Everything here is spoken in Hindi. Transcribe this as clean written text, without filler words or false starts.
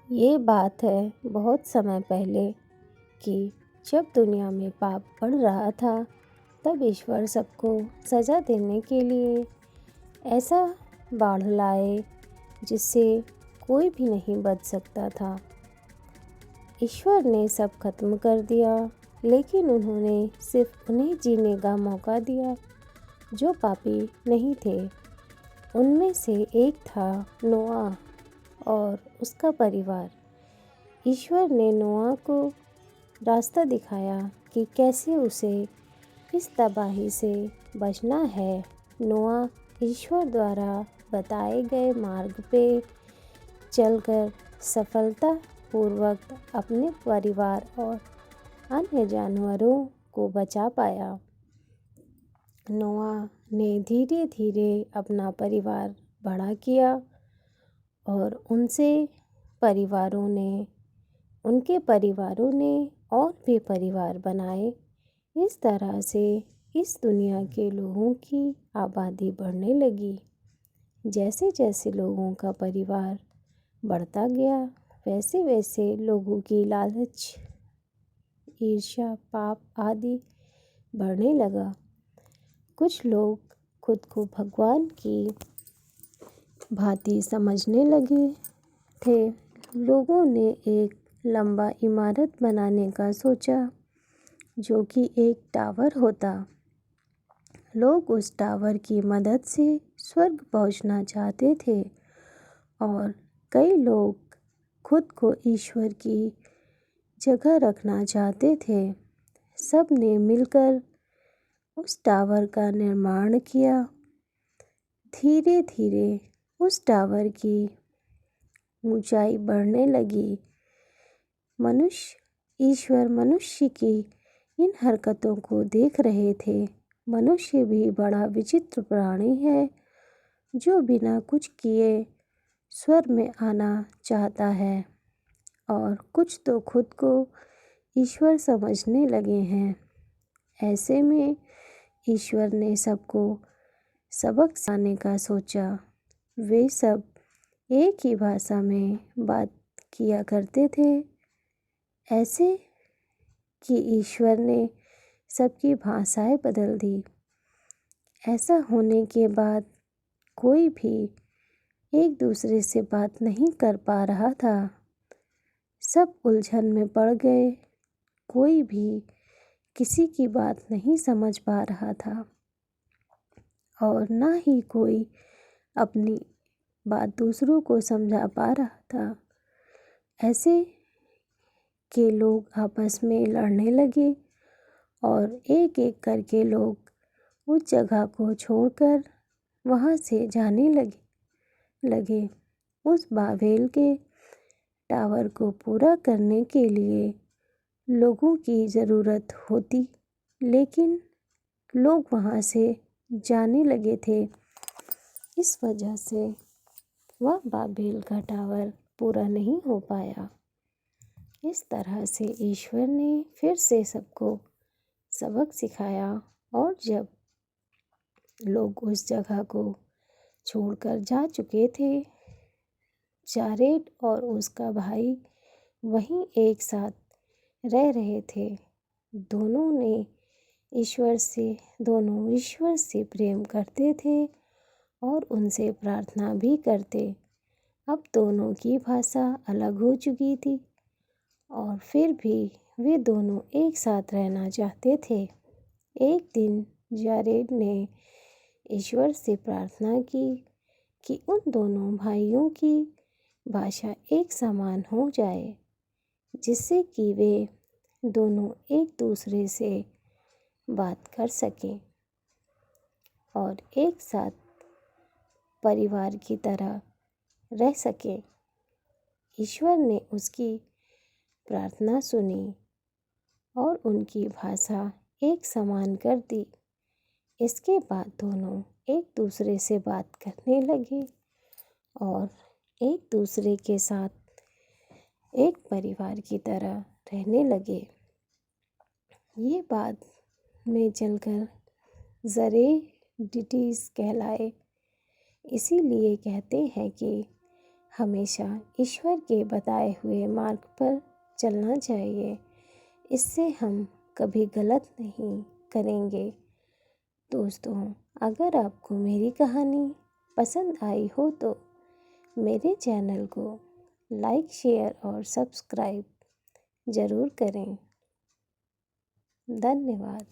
ये बात है बहुत समय पहले कि जब दुनिया में पाप बढ़ रहा था, तब ईश्वर सबको सज़ा देने के लिए ऐसा बाढ़ लाए जिससे कोई भी नहीं बच सकता था। ईश्वर ने सब खत्म कर दिया, लेकिन उन्होंने सिर्फ उन्हें जीने का मौका दिया जो पापी नहीं थे। उनमें से एक था नोआ और उसका परिवार। ईश्वर ने नोआ को रास्ता दिखाया कि कैसे उसे इस तबाही से बचना है। नोआ ईश्वर द्वारा बताए गए मार्ग पे चलकर सफलतापूर्वक अपने परिवार और अन्य जानवरों को बचा पाया। नोआ ने धीरे धीरे अपना परिवार बड़ा किया और उनके परिवारों ने और भी परिवार बनाए। इस तरह से इस दुनिया के लोगों की आबादी बढ़ने लगी। जैसे जैसे लोगों का परिवार बढ़ता गया, वैसे वैसे लोगों की लालच, ईर्ष्या, पाप आदि बढ़ने लगा। कुछ लोग खुद को भगवान की भांति समझने लगे थे। लोगों ने एक लंबा इमारत बनाने का सोचा, जो कि एक टावर होता। लोग उस टावर की मदद से स्वर्ग पहुंचना चाहते थे और कई लोग खुद को ईश्वर की जगह रखना चाहते थे। सब ने मिलकर उस टावर का निर्माण किया। धीरे धीरे उस टावर की ऊंचाई बढ़ने लगी। ईश्वर मनुष्य की इन हरकतों को देख रहे थे। मनुष्य भी बड़ा विचित्र प्राणी है, जो बिना कुछ किए स्वर्ग में आना चाहता है, और कुछ तो खुद को ईश्वर समझने लगे हैं। ऐसे में ईश्वर ने सबको सबक सिखाने का सोचा। वे सब एक ही भाषा में बात किया करते थे। ऐसे कि ईश्वर ने सबकी भाषाएं बदल दी। ऐसा होने के बाद कोई भी एक दूसरे से बात नहीं कर पा रहा था। सब उलझन में पड़ गए। कोई भी किसी की बात नहीं समझ पा रहा था और ना ही कोई अपनी बात दूसरों को समझा पा रहा था। ऐसे के लोग आपस में लड़ने लगे और एक एक करके लोग उस जगह को छोड़कर वहाँ से जाने लगे। उस बाबेल के टावर को पूरा करने के लिए लोगों की ज़रूरत होती, लेकिन लोग वहाँ से जाने लगे थे। इस वजह से वह बाबेल का टावर पूरा नहीं हो पाया। इस तरह से ईश्वर ने फिर से सबको सबक सिखाया, और जब लोग उस जगह को छोड़कर जा चुके थे, जारेद और उसका भाई वहीं एक साथ रह रहे थे। दोनों ईश्वर से प्रेम करते थे और उनसे प्रार्थना भी करते। अब दोनों की भाषा अलग हो चुकी थी, और फिर भी वे दोनों एक साथ रहना चाहते थे। एक दिन जारेद ने ईश्वर से प्रार्थना की कि उन दोनों भाइयों की भाषा एक समान हो जाए, जिससे कि वे दोनों एक दूसरे से बात कर सकें और एक साथ परिवार की तरह रह सकें। ईश्वर ने उसकी प्रार्थना सुनी और उनकी भाषा एक समान कर दी। इसके बाद दोनों एक दूसरे से बात करने लगे और एक दूसरे के साथ एक परिवार की तरह रहने लगे। ये बात में चलकर ज़रेडिटिस कहलाए। इसीलिए कहते हैं कि हमेशा ईश्वर के बताए हुए मार्ग पर चलना चाहिए। इससे हम कभी गलत नहीं करेंगे। दोस्तों, अगर आपको मेरी कहानी पसंद आई हो तो मेरे चैनल को लाइक, शेयर और सब्सक्राइब ज़रूर करें। धन्यवाद।